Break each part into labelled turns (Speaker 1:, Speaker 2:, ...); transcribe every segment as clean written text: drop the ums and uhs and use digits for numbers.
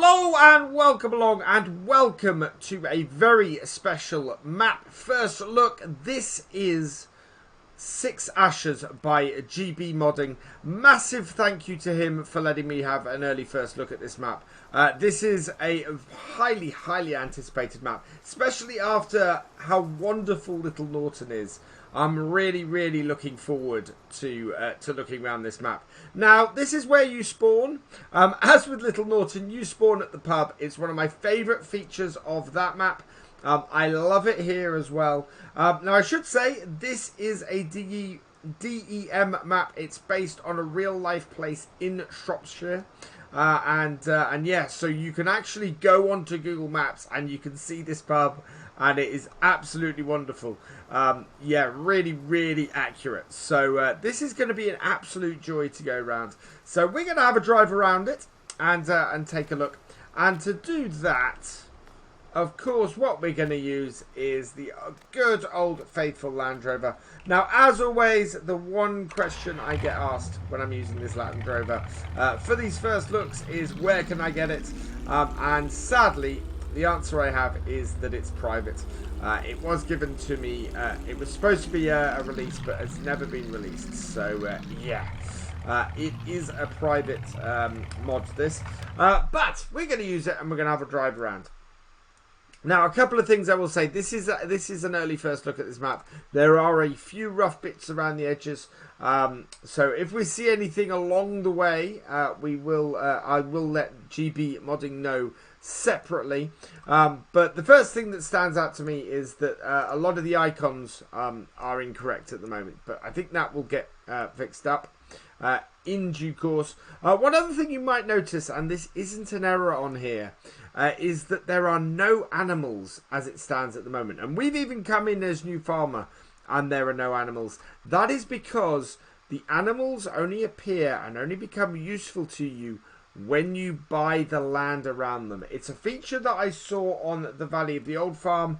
Speaker 1: Hello and welcome along, and welcome to a very special map. First look, this is Six Ashes by GBModding. Massive thank you to him for letting me have an early first look at this map. This is a highly anticipated map, especially after how wonderful Little Norton is. I'm really looking forward to looking around this map. Now, this is where you spawn. As with Little Norton, you spawn at the pub. It's one of my favourite features of that map. I love it here as well. Now, I should say, this is a DEM map. It's based on a real-life place in Shropshire. And yeah, so you can actually go onto Google Maps and you can see this pub, and it is absolutely wonderful. Yeah, really accurate. So this is going to be an absolute joy to go around. So we're going to have a drive around it and take a look. And to do that, of course, what we're going to use is the good old faithful Land Rover. Now, as always, the one question I get asked when I'm using this Land Rover for these first looks is, where can I get it? And sadly, the answer I have is that it's private. It was given to me. It was supposed to be a release, but it's never been released. So, yeah. It is a private mod, this. But we're going to use it, and we're going to have a drive around. Now, a couple of things I will say. This is an early first look at this map. There are a few rough bits around the edges. So if we see anything along the way, I will let GBModding know separately. But the first thing that stands out to me is that a lot of the icons are incorrect at the moment. But I think that will get fixed up in due course. One other thing you might notice, and this isn't an error on here, is that there are no animals as it stands at the moment. And we've even come in as new farmer and there are no animals. That is because the animals only appear and only become useful to you when you buy the land around them. It's a feature that I saw on the Valley of the Old Farm.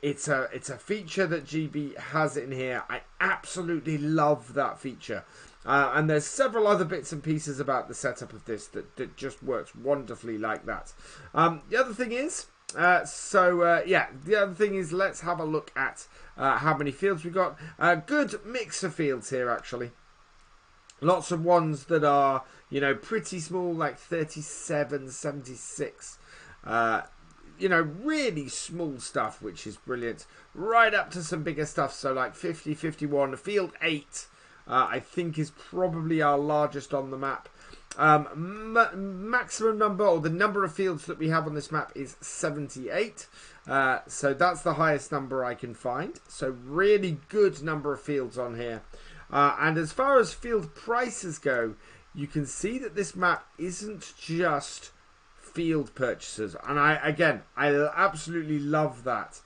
Speaker 1: It's a feature that GB has in here. I absolutely love that feature. And there's several other bits and pieces about the setup of this that just works wonderfully like that. The other thing is, yeah, the other thing is, let's have a look at how many fields we've got. Good mix of fields here, actually. Lots of ones that are, you know, pretty small, like 37, 76. You know, really small stuff, which is brilliant. Right up to some bigger stuff, so like 50, 51, field 8. I think is probably our largest on the map. Maximum number, or the number of fields that we have on this map, is 78. So that's the highest number I can find. So really good number of fields on here. And as far as field prices go, you can see that this map isn't just field purchases. And I absolutely love that.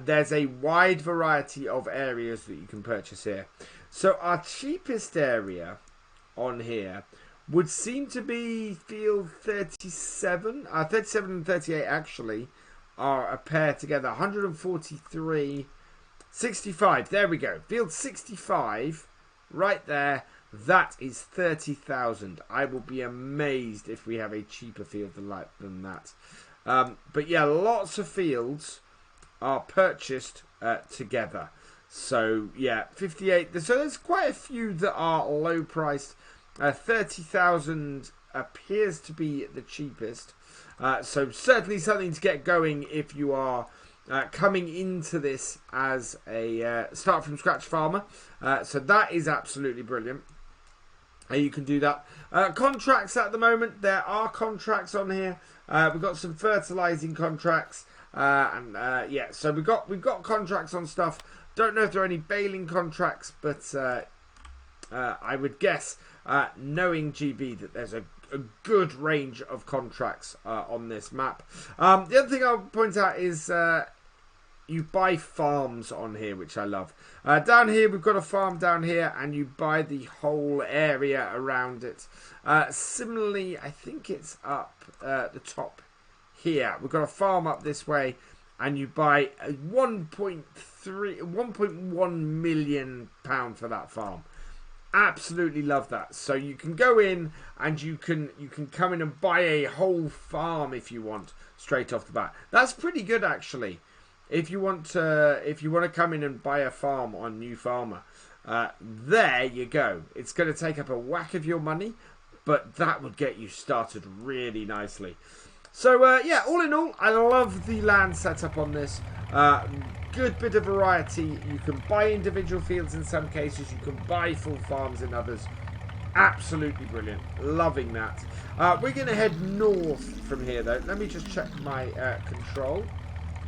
Speaker 1: There's a wide variety of areas that you can purchase here. So our cheapest area on here would seem to be field 37. 37 and 38 actually are a pair together. 143, 65. There we go. Field 65, right there. That is 30,000. I will be amazed if we have a cheaper field than that. But yeah, lots of fields are purchased together. So yeah, 58. So there's quite a few that are low priced. 30,000 appears to be the cheapest. So certainly something to get going if you are coming into this as a start from scratch farmer. So that is absolutely brilliant. You can do that. Contracts at the moment. There are contracts on here. We've got some fertilizing contracts. Yeah, so we've got contracts on stuff. Don't know if there are any baling contracts, but I would guess, knowing GB, that there's a good range of contracts on this map. The other thing I'll point out is you buy farms on here, which I love. Down here, we've got a farm down here, and you buy the whole area around it. Similarly, I think it's up at the top here. We've got a farm up this way, and you buy 1.1 million pound for that farm. Absolutely love that. So you can go in and you can come in and buy a whole farm if you want straight off the bat. That's pretty good actually. If you want to come in and buy a farm on New Farmer, there you go. It's going to take up a whack of your money, but that would get you started really nicely. So yeah, all in all, I love the land setup on this. Good bit of variety. You can buy individual fields in some cases. You can buy full farms in others. Absolutely brilliant. Loving that. We're going to head north from here though. Let me just check my control.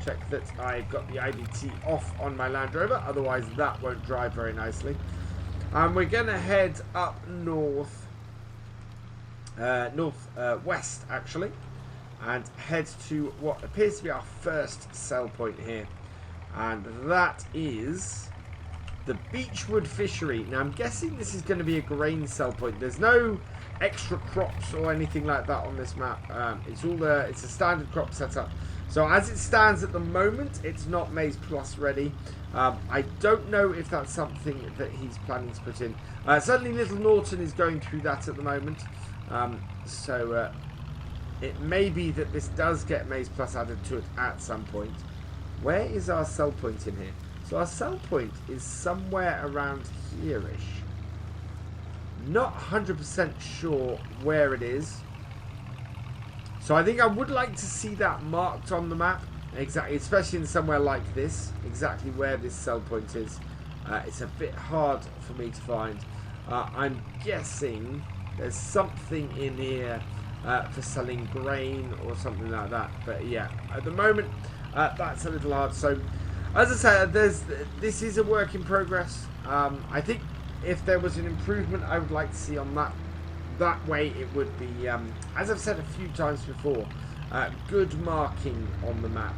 Speaker 1: Check that I've got the IDT off on my Land Rover. Otherwise that won't drive very nicely. And we're going to head up north. West actually. And head to what appears to be our first sell point here. And that is the Beechwood Fishery. Now I'm guessing this is going to be a grain sell point. There's no extra crops or anything like that on this map. It's a standard crop setup. So as it stands at the moment, it's not Maize Plus ready. I don't know if that's something that he's planning to put in. Certainly Little Norton is going through that at the moment. It may be that this does get Maize Plus added to it at some point. Where is our sell point in here? So our sell point is somewhere around here-ish. Not 100% sure where it is. So I think I would like to see that marked on the map. Exactly, especially in somewhere like this. Exactly where this sell point is. It's a bit hard for me to find. I'm guessing there's something in here for selling grain or something like that. But yeah, at the moment, that's a little hard. So, as I said, this is a work in progress. I think if there was an improvement I would like to see on that way, it would be, as I've said a few times before, good marking on the map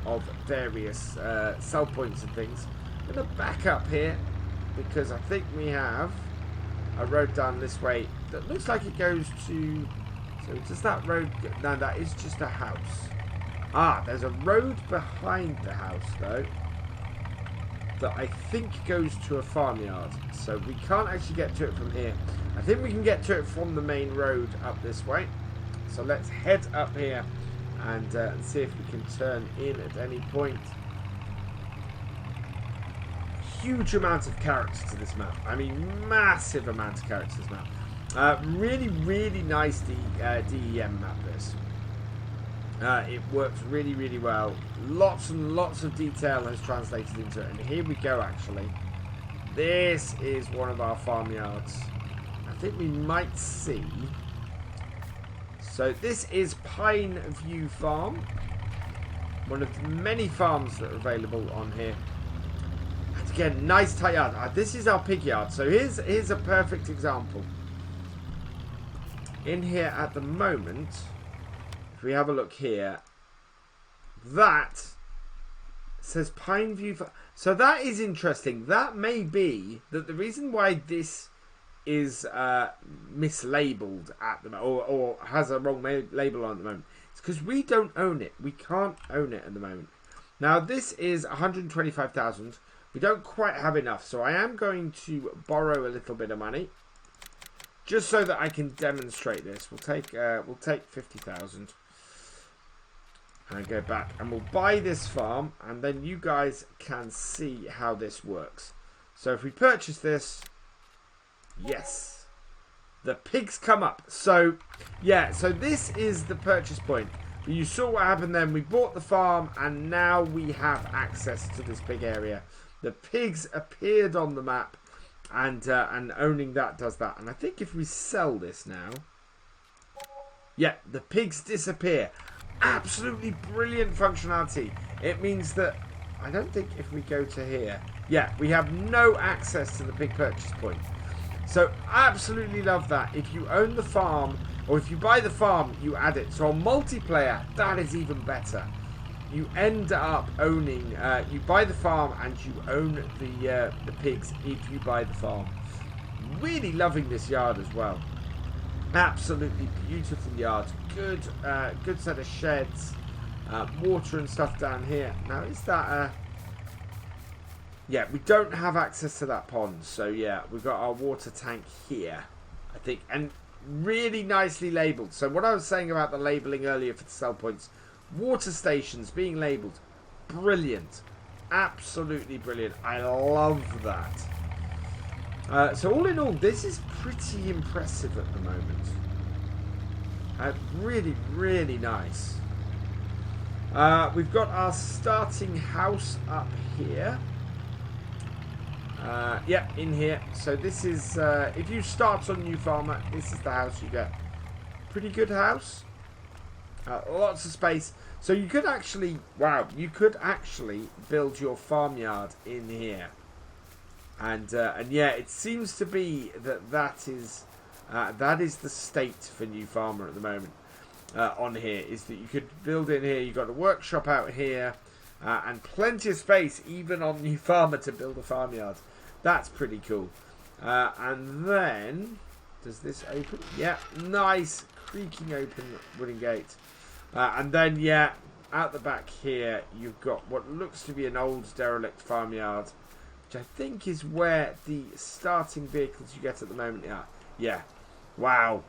Speaker 1: of various sell points and things. I'm going to back up here because I think we have a road down this way that looks like it goes to... So does that road... No, that is just a house. Ah, there's a road behind the house, though, that I think goes to a farmyard. So we can't actually get to it from here. I think we can get to it from the main road up this way. So let's head up here and see if we can turn in at any point. Huge amount of characters to this map. I mean, massive amount of characters to this map. Really, really nice DEM map, this. It works really, really well. Lots and lots of detail has translated into it. And here we go, actually. This is one of our farmyards. I think we might see... So this is Pine View Farm. One of the many farms that are available on here. And again, nice tight yard. This is our pig yard. So here's a perfect example. In here at the moment... If we have a look here, that says Pine View. So that is interesting. That may be that the reason why this is mislabeled at the moment, or has a wrong label on at the moment, is because we don't own it. We can't own it at the moment. Now this is 125,000. We don't quite have enough, so I am going to borrow a little bit of money, just so that I can demonstrate this. We'll take 50,000. And go back and we'll buy this farm, and then you guys can see how this works. So if we purchase this, yes, the pigs come up. So yeah, so this is the purchase point. But you saw what happened then. We bought the farm and now we have access to this pig area. The pigs appeared on the map, and owning that does that. And I think if we sell this now, yeah, the pigs disappear. Absolutely brilliant functionality. It means that I don't think if we go to here, yeah, we have no access to the big purchase point. So absolutely love that. If you own the farm, or if you buy the farm, you add it. So on multiplayer, that is even better. You end up owning, you buy the farm and you own the pigs if you buy the farm. Really loving this yard as well. Absolutely beautiful yard. Good set of sheds. Water and stuff down here. Now, is that yeah, we don't have access to that pond. So yeah, we've got our water tank here, I think, and really nicely labelled. So what I was saying about the labelling earlier for the sell points, water stations being labelled, brilliant, absolutely brilliant. I love that. So all in all, this is pretty impressive at the moment. Really, really nice. We've got our starting house up here. Yeah, in here. So this is, if you start on New Farmer, this is the house you get. Pretty good house. Lots of space. So you could actually, wow, you could actually build your farmyard in here. And yeah, it seems to be that is the state for New Farmer at the moment. On here is that you could build in here. You've got a workshop out here, and plenty of space even on New Farmer to build a farmyard. That's pretty cool. And then, does this open? Yeah, nice creaking open wooden gate. And then, yeah, out the back here, you've got what looks to be an old derelict farmyard, which I think is where the starting vehicles you get at the moment are. Yeah, wow.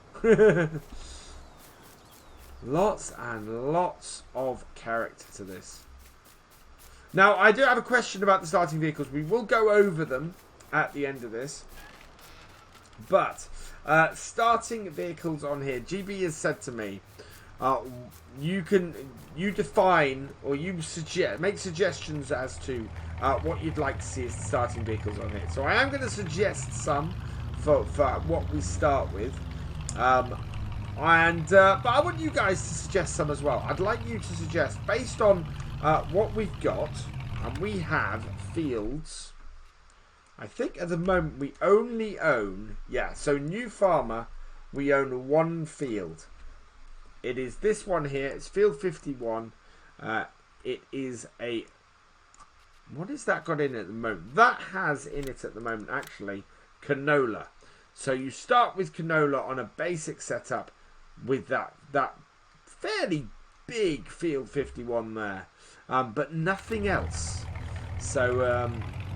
Speaker 1: Lots and lots of character to this. Now, I do have a question about the starting vehicles. We will go over them at the end of this. But, starting vehicles on here. GB has said to me, you define or you make suggestions as to what you'd like to see as the starting vehicles on here. So I am going to suggest some for what we start with. But I want you guys to suggest some as well. I'd like you to suggest, based on what we've got, and we have fields. I think at the moment we only own, yeah, so New Farmer, we own one field. It is this one here. It's field 51. It is a, what has that got in at the moment? That has in it at the moment, actually, canola. So you start with canola on a basic setup with that fairly big field 51 there, but nothing else. So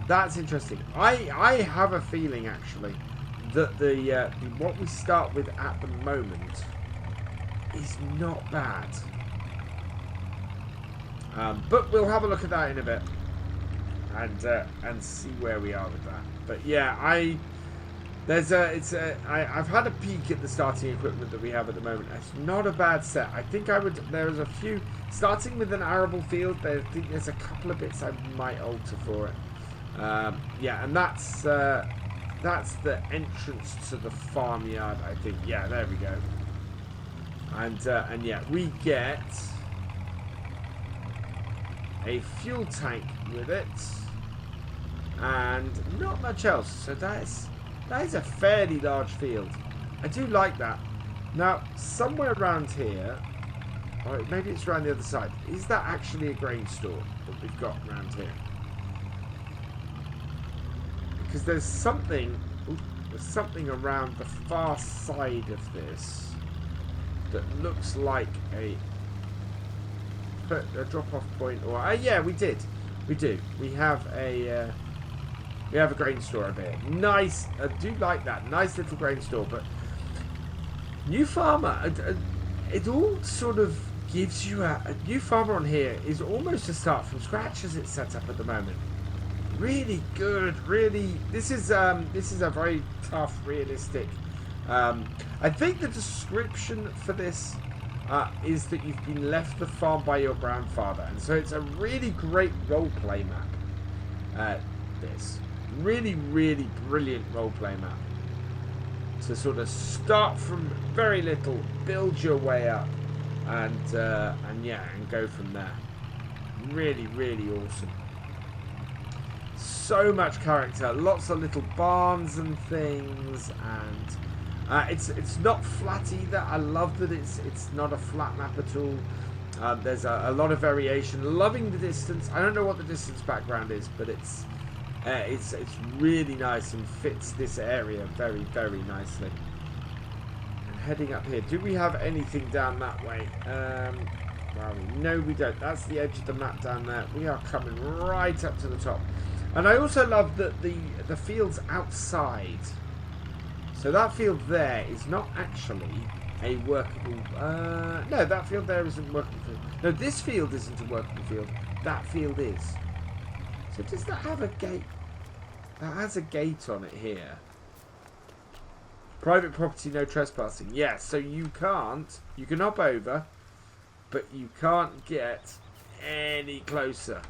Speaker 1: that's interesting. I have a feeling actually that the what we start with at the moment is not bad, but we'll have a look at that in a bit and see where we are with that. But yeah, I've had a peek at the starting equipment that we have at the moment. It's not a bad set. I think there's a few, starting with an arable field, I think there's a couple of bits I might alter for it. Yeah, and that's the entrance to the farmyard, I think. Yeah, there we go. And yeah, we get a fuel tank with it, and not much else. So that is a fairly large field. I do like that. Now, somewhere around here, or maybe it's around the other side, is that actually a grain store that we've got around here? Because there's something around the far side of this that looks like a drop-off point. Or yeah, we do. We have a grain store over here. Nice. I do like that. Nice little grain store. But New Farmer, it all sort of gives you a New Farmer on here is almost a start from scratch as it's set up at the moment. Really good. Really, this is a very tough, realistic. I think the description for this is that you've been left the farm by your grandfather, and so it's a really great roleplay map. This really, really brilliant roleplay map to sort of start from very little, build your way up, and yeah, and go from there. Really, really awesome. So much character, lots of little barns and things, and it's not flat either. I love that it's not a flat map at all. There's a lot of variation. Loving the distance. I don't know what the distance background is, but it's really nice and fits this area very, very nicely. And heading up here, do we have anything down that way? Well, no, we don't. That's the edge of the map down there. We are coming right up to the top. And I also love that the field's outside. So that field there is not actually a workable... no, that field there isn't a workable field. No, this field isn't a workable field. That field is. So does that have a gate? That has a gate on it here. Private property, no trespassing. Yes, so you can't... You can hop over, but you can't get any closer.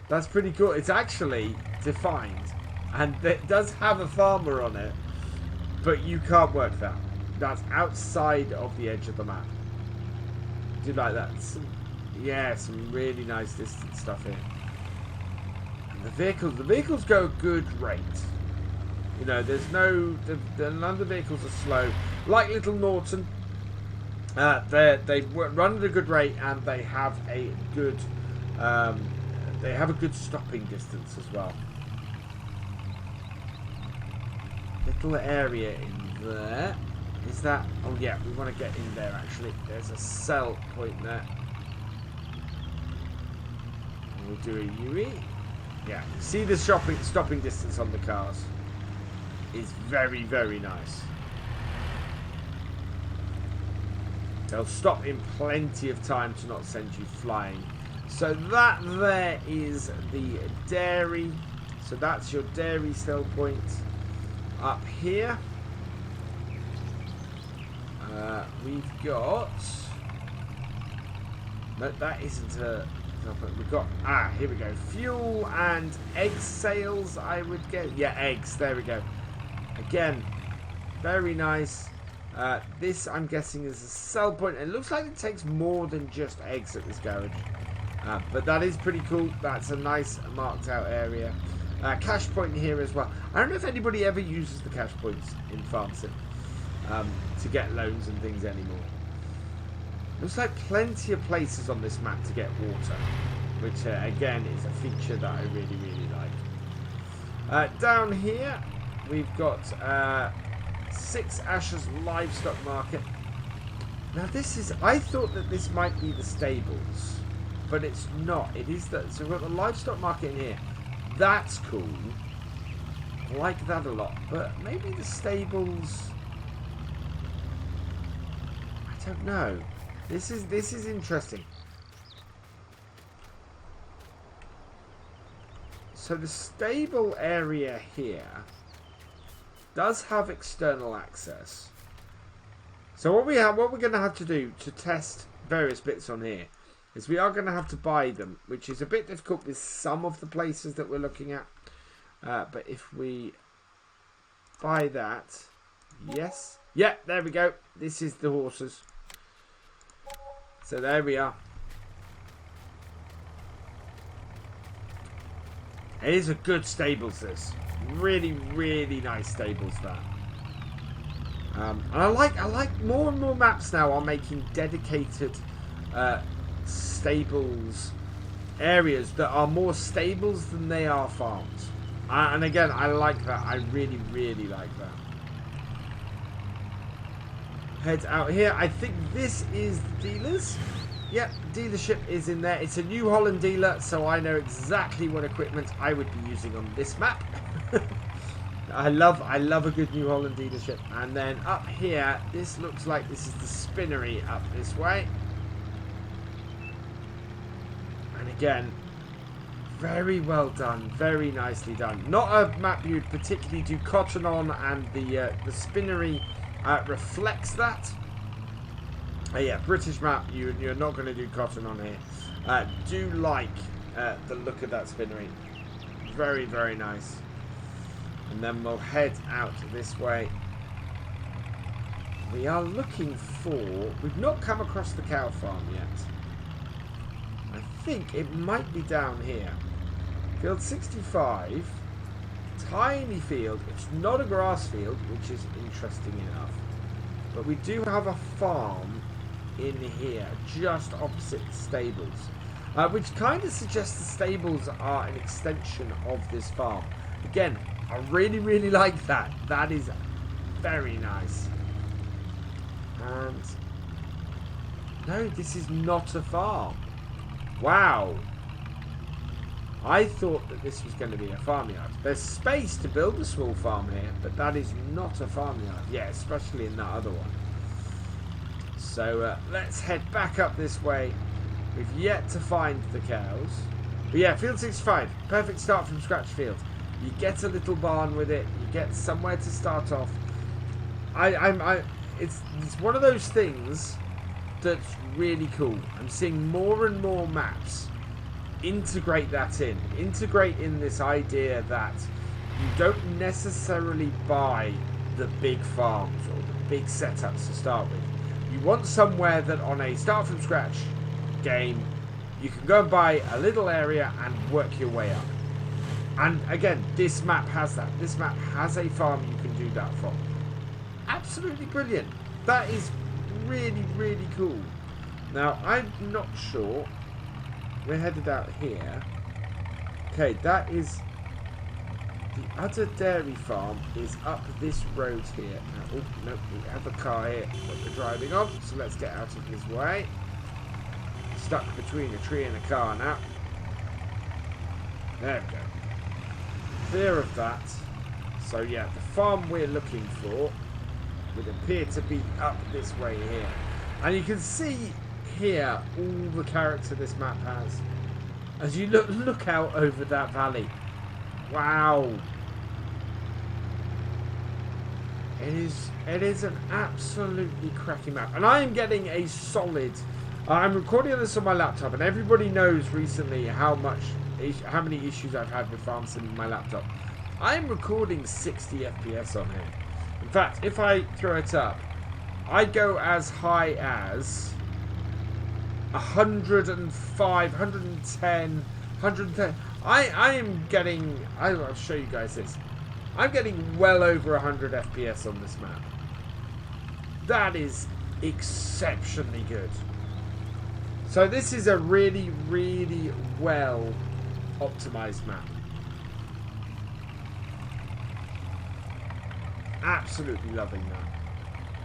Speaker 1: That's pretty cool. It's actually defined. And it does have a farmer on it. But you can't work that. That's outside of the edge of the map. Do you like that? Yeah, some really nice distance stuff here. And the vehicles go a good rate. You know, there's no... None of the vehicles are slow. Like Little Norton. They run at a good rate and they have a good... they have a good stopping distance as well. Little area in there. Is that... Oh yeah, we want to get in there actually. There's a sell point there. And we'll do a UE. Yeah, see the stopping distance on the cars. Is very, very nice. They'll stop in plenty of time to not send you flying. So that there is the dairy. So that's your dairy sell point. Up here, we've got... No, that isn't a... We've got... Ah, here we go. Fuel and egg sales, I would get. Yeah, eggs. There we go. Again, very nice. This, I'm guessing, is a sell point. It looks like it takes more than just eggs at this garage. But that is pretty cool. That's a nice marked out area. Cash point here as well. I don't know if anybody ever uses the cash points in FarmSim to get loans and things anymore. Looks like plenty of places on this map to get water, which again is a feature that I really, really like. Down here, we've got 6 Ashes livestock market. Now this is, I thought that this might be the stables, but it's not. It is that. So we've got the livestock market in here. That's cool. I like that a lot. But maybe the stables... I don't know. This is interesting. So the stable area here does have external access. So what we're going to have to do to test various bits on here is we are going to have to buy them, which is a bit difficult with some of the places that we're looking at. But if we buy that, yes. Yeah, there we go. This is the horses. So there we are. It is a good stables, this. Really, really nice stables, that. And I like more and more maps now are making dedicated stables areas that are more stables than they are farms. And again, I like that. I really, really like that. Head out here. I think this is the dealers. Yep, dealership is in there. It's a New Holland dealer, so I know exactly what equipment I would be using on this map. I love a good New Holland dealership. And then up here, this looks like this is the spinnery up this way. And again, very well done, very nicely done. Not a map you'd particularly do cotton on, and the spinnery reflects that. Yeah, British map, you're not going to do cotton on here. Do like the look of that spinnery. Very, very nice. And then we'll head out this way. We are looking for... We've not come across the cow farm yet. I think it might be down here. Field 65. Tiny field. It's not a grass field, which is interesting enough. But we do have a farm in here, just opposite the stables. Which kind of suggests the stables are an extension of this farm. Again, I really, really like that. That is very nice. And no, this is not a farm. Wow. I thought that this was going to be a farmyard. There's space to build a small farm here, but that is not a farmyard. Yeah, especially in that other one. So let's head back up this way. We've yet to find the cows. But yeah, field 65. Perfect start from scratch field. You get a little barn with it. You get somewhere to start off. It's one of those things that's really cool. I'm seeing more and more maps integrate that in. Integrate in this idea that you don't necessarily buy the big farms or the big setups to start with. You want somewhere that on a start from scratch game, you can go and buy a little area and work your way up. And again, this map has that. This map has a farm you can do that from. Absolutely brilliant. That is really, really cool. Now, I'm not sure. We're headed out here. Okay, that is... The other dairy farm is up this road here. Now, oh, no, we have a car here that we're driving on. So let's get out of his way. Stuck between a tree and a car now. There we go. Clear of that. So yeah, the farm we're looking for would appear to be up this way here. And you can see here all the character this map has. As you look out over that valley. Wow. It is an absolutely cracking map. And I am getting a solid... I'm recording this on my laptop, and everybody knows recently how many issues I've had with farm sim on my laptop. I'm recording 60 FPS on here. In fact, if I throw it up, I go as high as 105, 110, 110. I am getting... I'll show you guys this. I'm getting well over 100 FPS on this map. That is exceptionally good. So this is a really, really well optimized map. Absolutely loving that.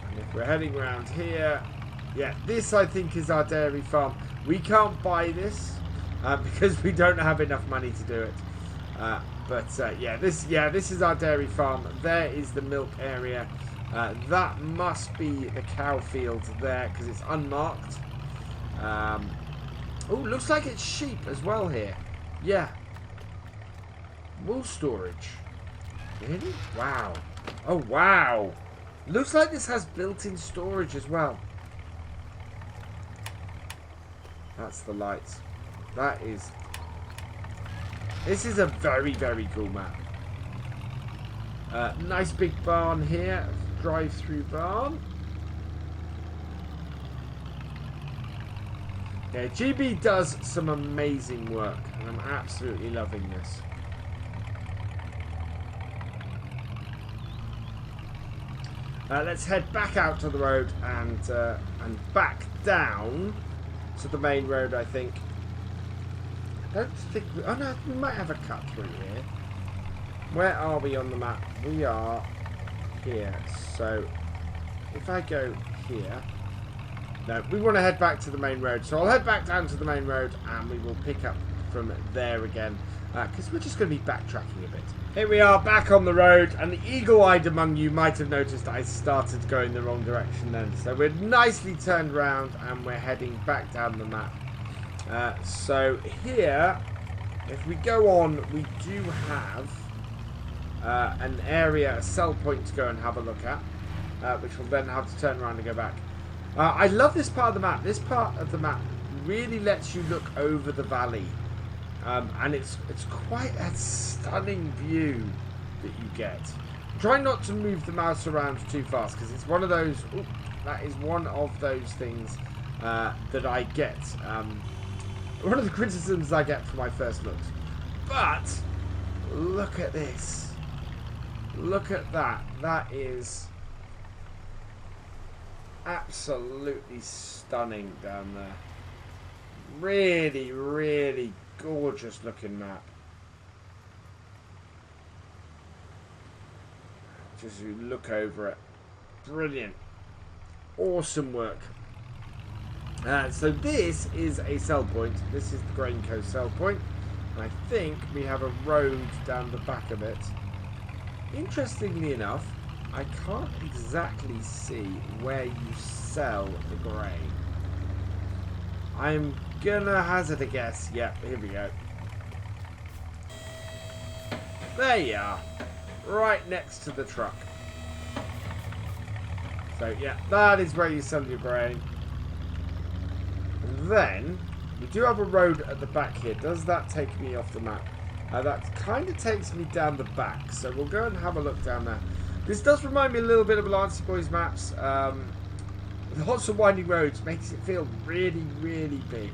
Speaker 1: And if we're heading around here, yeah, this I think is our dairy farm. We can't buy this because we don't have enough money to do it. Yeah, this is our dairy farm. There is the milk area. That must be the cow field there because it's unmarked. Oh, looks like it's sheep as well here. Yeah. Wool storage. Really? Wow. Oh, wow. Looks like this has built-in storage as well. That's the lights. That is... This is a very, very cool map. Nice big barn here. Drive-through barn. Yeah, GB does some amazing work, and I'm absolutely loving this. Let's head back out to the road and back down to the main road, I think. I don't think... Oh, no, we might have a cut through here. Where are we on the map? We are here. So, if I go here... No, we want to head back to the main road. So I'll head back down to the main road and we will pick up from there again. Because we're just going to be backtracking a bit. Here we are back on the road. And the eagle-eyed among you might have noticed I started going the wrong direction then. So we're nicely turned around and we're heading back down the map. So here, if we go on, we do have an area, a sell point to go and have a look at. Which we'll then have to turn around and go back. I love this part of the map. This part of the map really lets you look over the valley. And it's quite a stunning view that you get. Try not to move the mouse around too fast because it's one of those... Ooh, that is one of those things that I get. One of the criticisms I get for my first looks. But look at this. Look at that. That is... absolutely stunning down there. Really, really gorgeous looking map. Just you look over it. Brilliant. Awesome work. So this is a sell point. This is the Grain Co sell point. And I think we have a road down the back of it. Interestingly enough, I can't exactly see where you sell the grain. I'm gonna hazard a guess. Yep, here we go. There you are. Right next to the truck. So yeah, that is where you sell your grain. And then, we do have a road at the back here. Does that take me off the map? That kind of takes me down the back. So we'll go and have a look down there. This does remind me a little bit of Lancy Boys maps. Lots of winding roads makes it feel really, really big.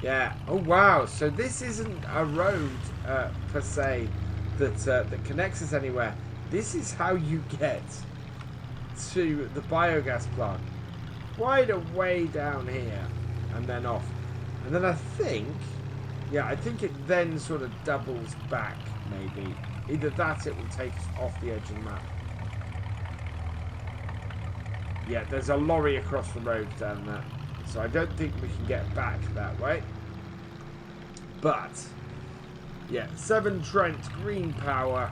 Speaker 1: Yeah. Oh wow. So this isn't a road per se that connects us anywhere. This is how you get to the biogas plant. Quite a way down here, and then off. And then I think, yeah, I think it then sort of doubles back. Maybe either that, it will take us off the edge of the map. Yeah, there's a lorry across the road down there, so I don't think we can get back that way. But yeah, 7 Trent green power.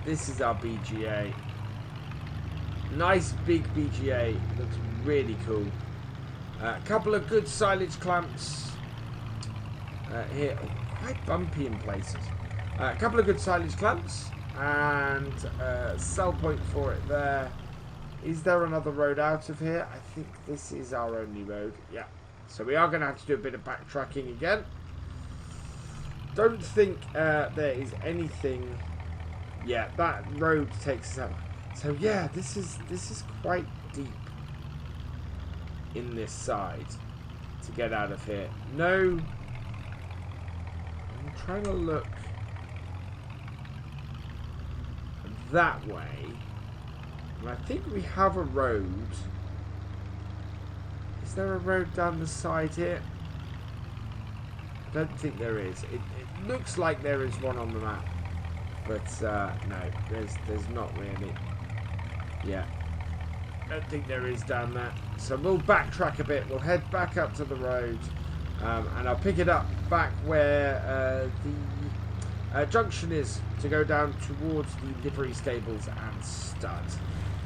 Speaker 1: This is our BGA. Nice big BGA. Looks really cool. A couple of good silage clamps here. Oh, quite bumpy in places. A couple of good silage clamps and sell point for it there. Is there another road out of here? I think this is our only road. Yeah. So we are going to have to do a bit of backtracking again. Don't think there is anything. Yeah, that road takes us out. So yeah, this is quite deep in this side to get out of here. No, I'm trying to look that way. And I think we have a road. Is there a road down the side here? I don't think there is. It looks like there is one on the map. But no, there's not really. Yeah. I don't think there is down there. So we'll backtrack a bit. We'll head back up to the road. And I'll pick it up back where the junction is to go down towards the livery stables and stud.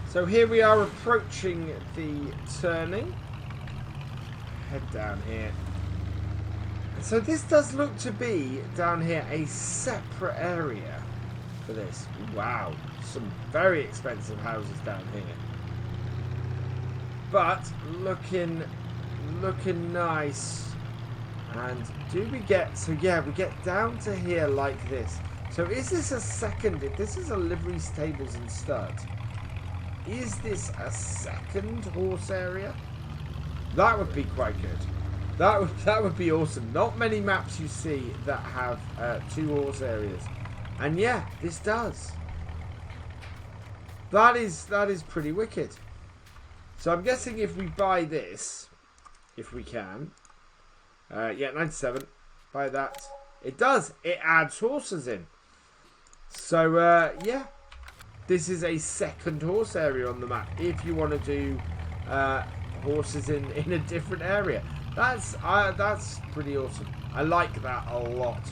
Speaker 1: So here we are approaching the turning. Head down here. So this does look to be down here a separate area for this. Wow, some very expensive houses down here. But looking nice. And do we get, so yeah, we get down to here like this. So is this a second, if this is a livery stables and stud, is this a second horse area? That would be quite good. That would be awesome. Not many maps you see that have 2 horse areas. And yeah, this does. That is pretty wicked. So I'm guessing if we buy this, if we can, yeah, 97, buy that. It does. It adds horses in. So yeah, this is a second horse area on the map. If you want to do horses in a different area, that's pretty awesome. I like that a lot.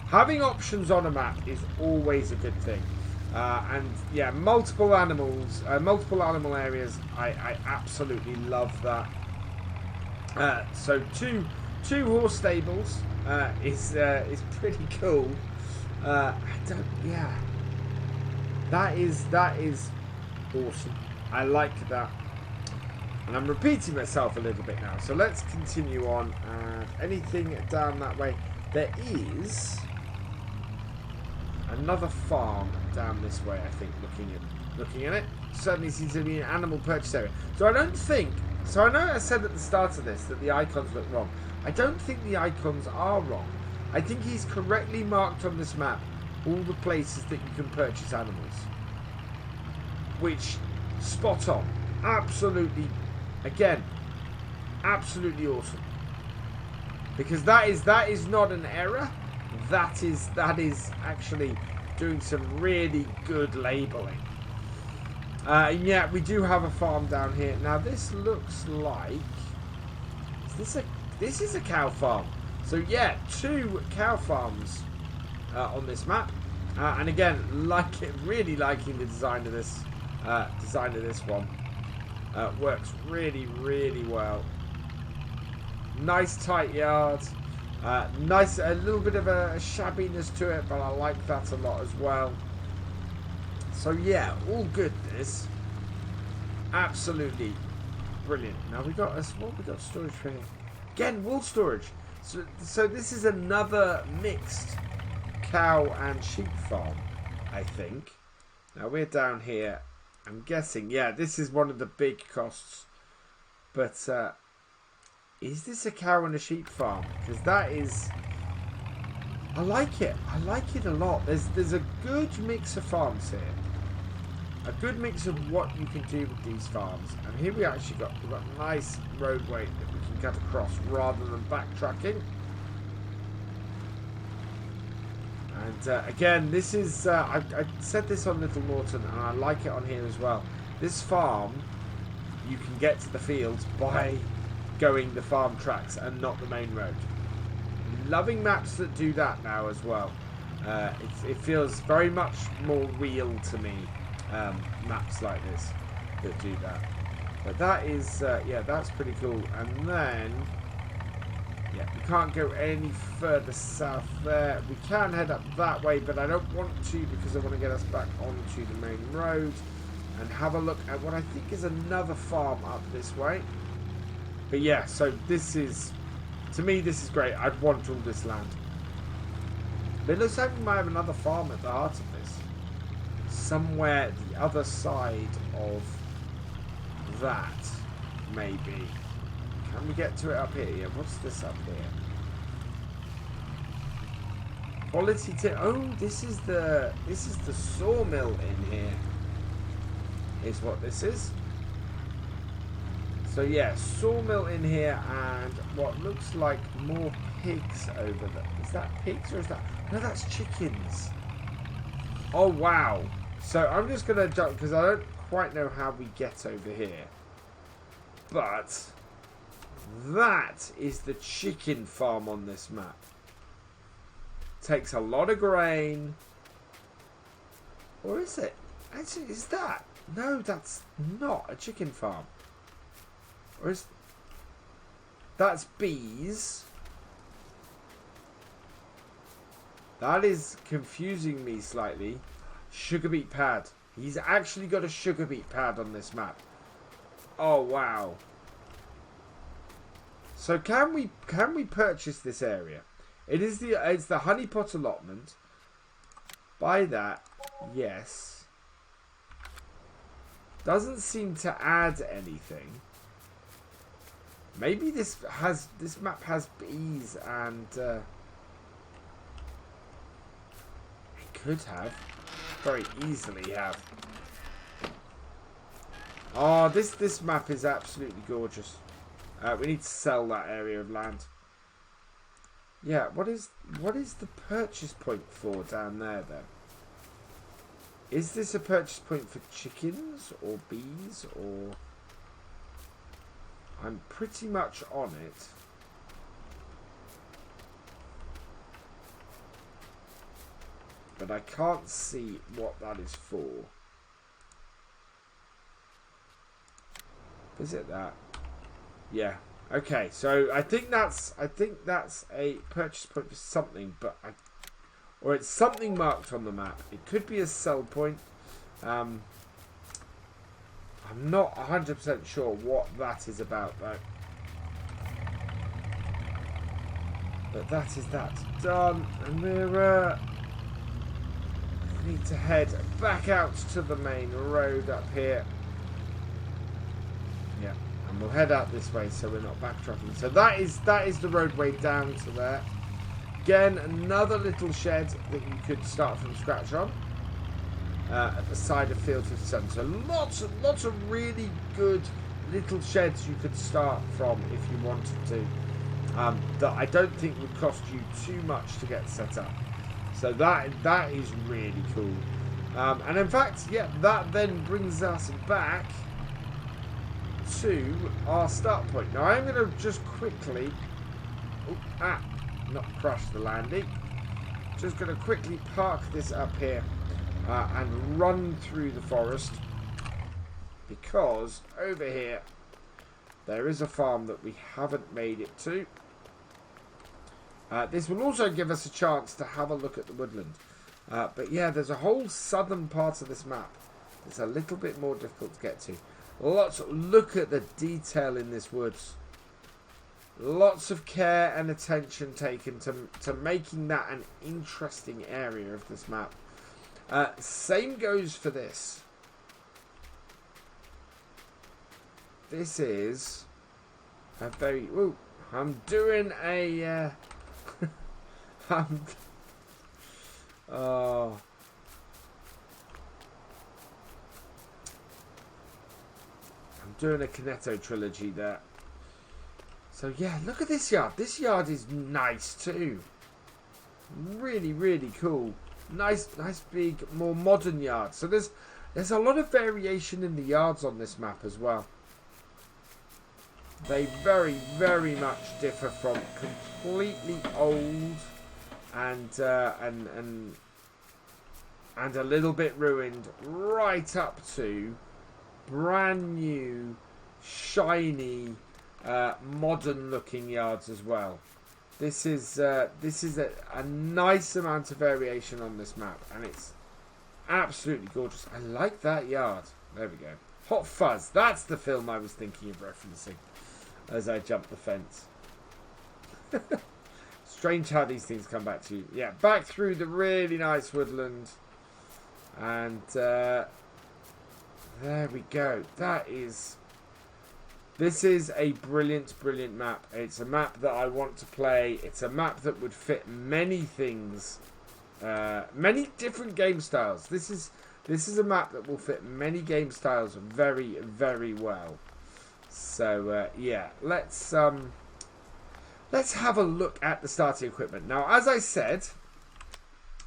Speaker 1: Having options on a map is always a good thing. And yeah, multiple animals, multiple animal areas. I absolutely love that. So two horse stables is pretty cool. Yeah, that is awesome. I like that. And I'm repeating myself a little bit now. So let's continue on. Anything down that way? There is another farm down this way, I think, looking at it. Certainly seems to be an animal purchase area. So I don't think, so I know I said at the start of this that the icons look wrong. I don't think the icons are wrong. I think he's correctly marked on this map all the places that you can purchase animals. Which, spot on. Absolutely, again, absolutely awesome. Because that is not an error. That is actually doing some really good labelling. Yeah, we do have a farm down here. Now this looks like this is a cow farm. So yeah, 2 cow farms on this map, and again, really liking the design of this one. Works really well. Nice tight yard. Nice, a little bit of a shabbiness to it, but I like that a lot as well. So yeah, all good. This absolutely brilliant. Now we got storage for here. Again, wool storage. So this is another mixed cow and sheep farm, I think. Now we're down here. I'm guessing, yeah, this is one of the big costs. But is this a cow and a sheep farm? Because that is, I like it. I like it a lot. There's a good mix of farms here. A good mix of what you can do with these farms. And here we've got a nice roadway that we can cut across rather than backtracking. And again, this is, I said this on Little Norton, and I like it on here as well. This farm, you can get to the fields by going the farm tracks and not the main road. Loving maps that do that now as well. It feels very much more real to me, maps like this that do that. But that is, yeah, that's pretty cool. And then, yeah, we can't go any further south there. We can head up that way, but I don't want to because I want to get us back onto the main road and have a look at what I think is another farm up this way. But yeah, so this is, to me, this is great. I'd want all this land. But it looks like we might have another farm at the heart of this. Somewhere the other side of that, maybe. Can we get to it up here? Yeah, what's this up here? Quality tip. Oh, this is the sawmill in here. Is what this is. So yeah, sawmill in here and what looks like more pigs over there. Is that pigs or is that? No, that's chickens. Oh wow. So I'm just gonna jump because I don't quite know how we get over here. But that is the chicken farm on this map. Takes a lot of grain. Or is it? Actually, is that? No, that's not a chicken farm. Or is... That's bees. That is confusing me slightly. Sugar beet pad. He's actually got a sugar beet pad on this map. Oh wow. So can we purchase this area? It's the honeypot allotment. Buy that. Yes. Doesn't seem to add anything. Maybe this map has bees and it could have. Very easily have. Oh, this map is absolutely gorgeous. We need to sell that area of land. Yeah, what is the purchase point for down there though? Is this a purchase point for chickens or bees or? I'm pretty much on it. But I can't see what that is for. Is it that? Yeah. Okay, so I think that's a purchase point for something, but or it's something marked on the map. It could be a sell point. I'm not 100% sure what that is about though. But that is that done, and we're need to head back out to the main road up here. Yeah, and we'll head out this way so we're not backtracking. So that is the roadway down to there. Again, another little shed that you could start from scratch on at the side of Field 57. So lots of really good little sheds you could start from if you wanted to. That I don't think would cost you too much to get set up. So that is really cool. And in fact, yeah, that then brings us back to our start point. Now I'm going to just quickly... not crush the landing. Just going to quickly park this up here and run through the forest, because over here there is a farm that we haven't made it to. This will also give us a chance to have a look at the woodland. But yeah, there's a whole southern part of this map that's a little bit more difficult to get to. Look at the detail in this woods. Lots of care and attention taken to making that an interesting area of this map. Same goes for this. This is a very... Ooh, I'm doing a... I'm doing a Kineto trilogy there. So yeah, look at this yard. This yard is nice too. Really, really cool. Nice big, more modern yard. So there's a lot of variation in the yards on this map as well. They very, very much differ from completely old and a little bit ruined, right up to brand new, shiny, modern looking yards as well. This is a nice amount of variation on this map, and it's absolutely gorgeous. I like that yard. There we go. Hot Fuzz. That's the film I was thinking of referencing as I jumped the fence. Strange how these things come back to you. Yeah, back through the really nice woodland. And there we go. This is a brilliant, brilliant map. It's a map that I want to play. It's a map that would fit many things. Many different game styles. This is a map that will fit many game styles very, very well. So yeah, let's have a look at the starting equipment. Now, as I said,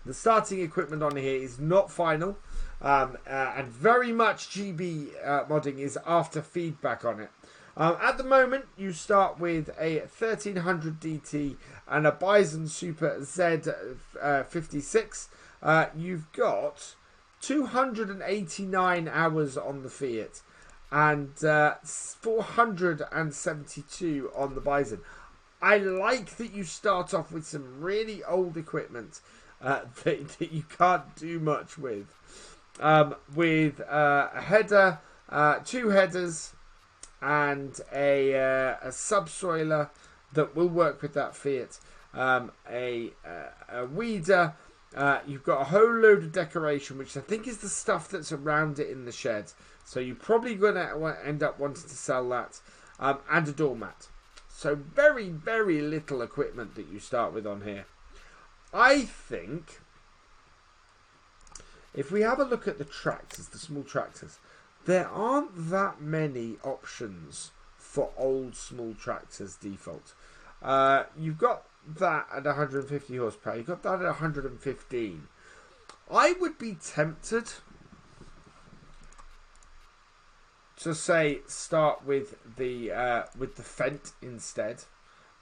Speaker 1: the starting equipment on here is not final, and very much GBModding is after feedback on it. At the moment, you start with a 1300 DT and a Bison Super Z56. You've got 289 hours on the Fiat and 472 on the Bison. I like that you start off with some really old equipment that you can't do much with. With a header, 2 headers, and a subsoiler that will work with that Fiat. A weeder. You've got a whole load of decoration, which I think is the stuff that's around it in the shed. So you're probably going to end up wanting to sell that. And a doormat. So very, very little equipment that you start with on here. I think if we have a look at the tractors, the small tractors, there aren't that many options for old small tractors default. You've got that at 150 horsepower. You've got that at 115. I would be tempted to say start with the Fent instead.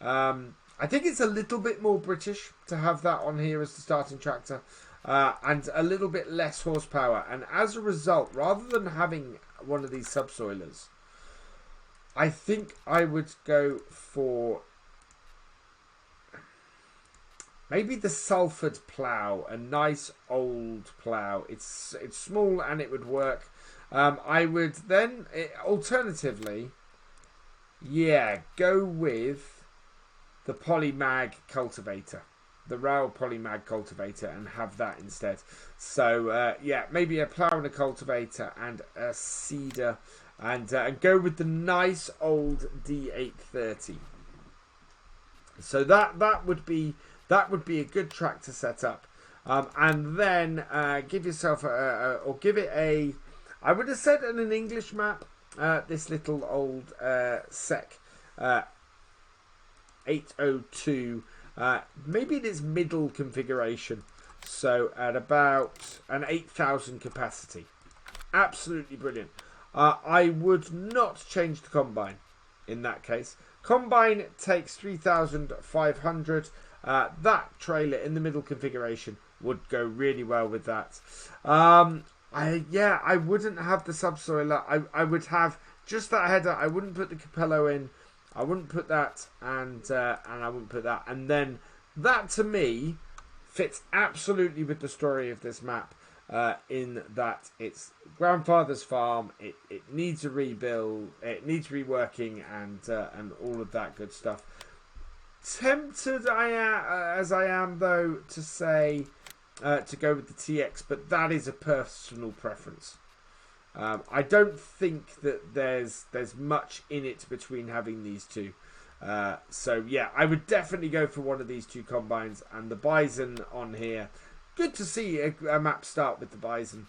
Speaker 1: I think it's a little bit more British to have that on here as the starting tractor, and a little bit less horsepower. And as a result, rather than having one of these subsoilers, I think I would go for maybe the Salford plough, a nice old plough. It's small and it would work. I would then, alternatively, yeah, go with the Polymag cultivator, the Rail Polymag cultivator, and have that instead. So, yeah, maybe a plough and a cultivator and a seeder, and go with the nice old D830. So that would be a good tractor setup, and then give yourself give it a. I would have said in an English map, this little old SEC 802, maybe in its middle configuration, so at about an 8,000 capacity. Absolutely brilliant. I would not change the combine in that case. Combine takes 3,500. that trailer in the middle configuration would go really well with that. I wouldn't have the subsoiler. I would have just that header. I wouldn't put the capello in. I wouldn't put that, and I wouldn't put that. And then that, to me, fits absolutely with the story of this map, in that it's grandfather's farm. It needs a rebuild. It needs reworking, and all of that good stuff. Tempted as I am, though, to say to go with the TX, but that is a personal preference. I don't think that there's much in it between having these two. So yeah, I would definitely go for one of these two combines, and the bison on here. Good to see a map start with the bison.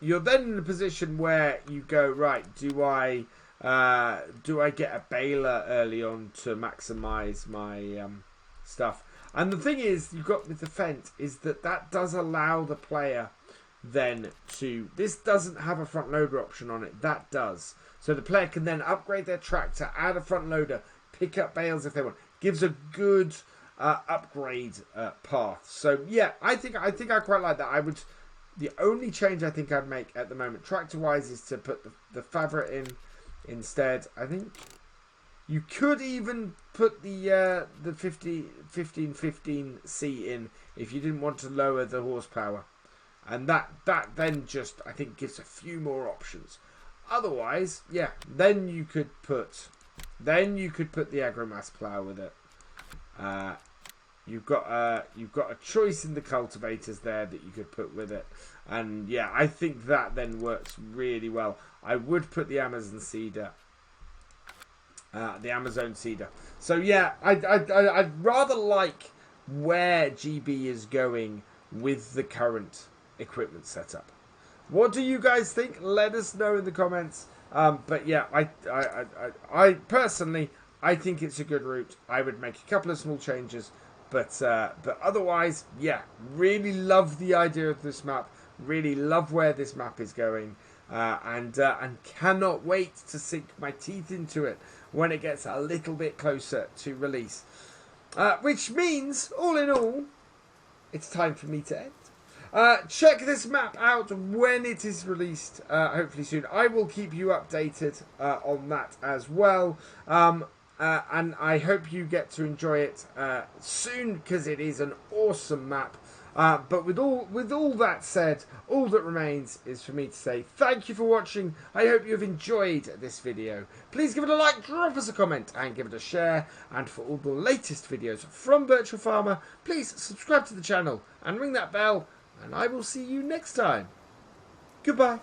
Speaker 1: You're then in a position where you go, right, do I get a baler early on to maximize my stuff? And the thing is, you've got with the fence is that does allow the player then to, this doesn't have a front loader option on it, that does. So the player can then upgrade their tractor, add a front loader, pick up bales if they want. Gives a good upgrade path. So yeah, I think I quite like that. The only change I think I'd make at the moment, tractor wise, is to put the favorite in instead. I think you could even put the 1515C in if you didn't want to lower the horsepower. And that then just, I think, gives a few more options. Otherwise, yeah, then you could put the agromass plough with it. You've got a choice in the cultivators there that you could put with it, and yeah, I think that then works really well. I would put the Amazon seeder. So yeah, I'd rather like where GB is going with the current equipment setup. What do you guys think? Let us know in the comments. But yeah, I personally, I think it's a good route. I would make a couple of small changes, but otherwise, yeah, really love the idea of this map. Really love where this map is going, and cannot wait to sink my teeth into it when it gets a little bit closer to release. Which means, all in all, it's time for me to end. Check this map out when it is released, hopefully soon. I will keep you updated on that as well. And I hope you get to enjoy it soon, because it is an awesome map. But with all that said, all that remains is for me to say thank you for watching. I hope you have enjoyed this video. Please give it a like, drop us a comment, and give it a share. And for all the latest videos from Virtual Farmer, please subscribe to the channel and ring that bell. And I will see you next time. Goodbye.